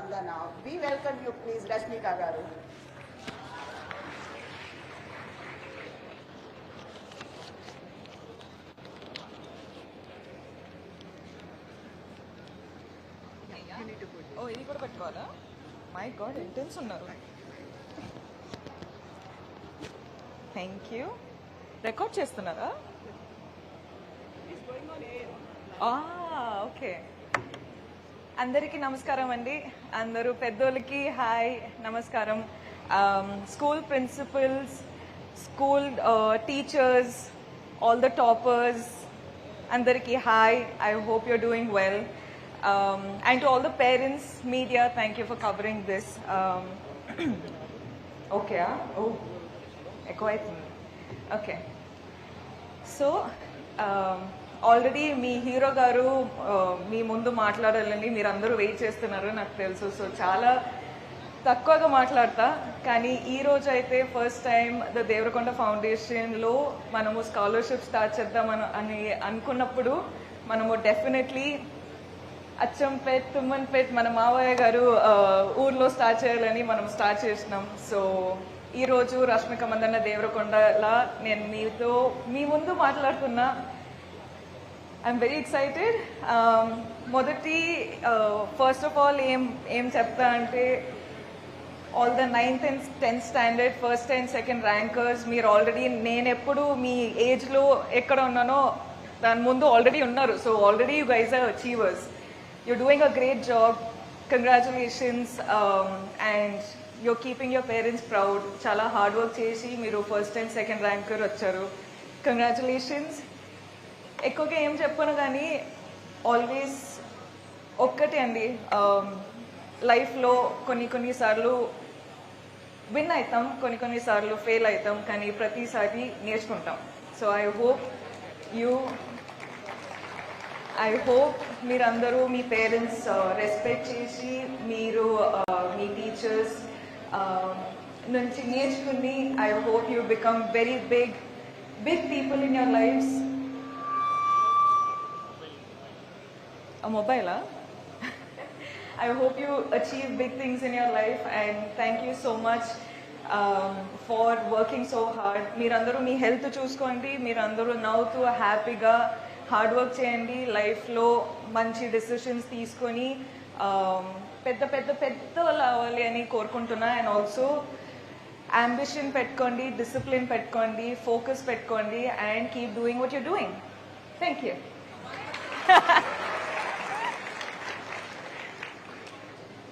Mandana. We welcome you, please, Rashmika Garu. ఓ ఇది కూడా పెట్టుకోవాలా? మై గాడ్, ఇంటెన్స్ ఉన్నారు. Thank you. రికార్డ్ చేస్తున్నారా? ఓకే. అందరికీ నమస్కారం అండి. అందరూ పెద్దోళ్ళకి హాయ్, నమస్కారం. School principals, school teachers, all the toppers, అందరికీ hi. I hope you're doing well. And to all the parents, media, thank you for covering this. Okay, oh, echo అవుతుంది. Okay. So, already మీ hero గారు మీ ముందు మాట్లాడాలని మీరు అందరూ wait చేస్తున్నారు నాకు తెలుసు. సో చాలా తక్కువగా మాట్లాడతా, కానీ ఈ రోజు అయితే ఫస్ట్ టైం ద దేవరకొండ ఫౌండేషన్లో మనము స్కాలర్షిప్ స్టార్ట్ చేద్దామని అనుకున్నప్పుడు మనము డెఫినెట్లీ అచ్చంపేట్, తుమ్మన్పేట్ మన మావయ్య గారు ఊర్లో స్టార్ట్ చేయాలని మనం స్టార్ట్ చేసినాం. సో ఈరోజు రష్మిక మందన్న దేవరకొండలా నేను మీ ముందు మాట్లాడుతున్నా. I'm very excited. మొదటి ఫస్ట్ ఆఫ్ ఆల్ ఏం చెప్తా అంటే, all the 9th and 10th standard first and second rankers మీరు ఆల్రెడీ, నేను ఎప్పుడు మీ ఏజ్లో ఎక్కడ ఉన్నానో దాని ముందు ఆల్రెడీ ఉన్నారు. So already you guys are achievers. You're doing a great job. Congratulations. And you're keeping your parents proud. Chala hard work chesi meeru first and second ranker vacharu. Congratulations. Ekkoga em cheppanu gaani always okkate andi, life lo konni sarlu win aitam, konni sarlu fail aitam, కానీ ప్రతిసారి నేర్చుకుంటాం. So I hope మీరందరూ మీ parents respect చేసి మీరు మీ teachers నుంచి నేర్చుకుని I hope you become very big people in your lifes. మొబైలా? I hope you achieve big things in your life, and thank you so much for working so hard. మీరందరూ మీ health చూసుకోండి, మీరందరూ నవ్వుతూ హ్యాపీగా హార్డ్ వర్క్ చేయండి, లైఫ్లో మంచి decisions తీసుకొని పెద్ద పెద్ద పెద్ద వాళ్ళు అవ్వాలి అని కోరుకుంటున్నా. అండ్ ఆల్సో అంబిషన్ పెట్టుకోండి, డిసిప్లిన్ పెట్టుకోండి, ఫోకస్ పెట్టుకోండి, and keep doing what you're doing. Thank you.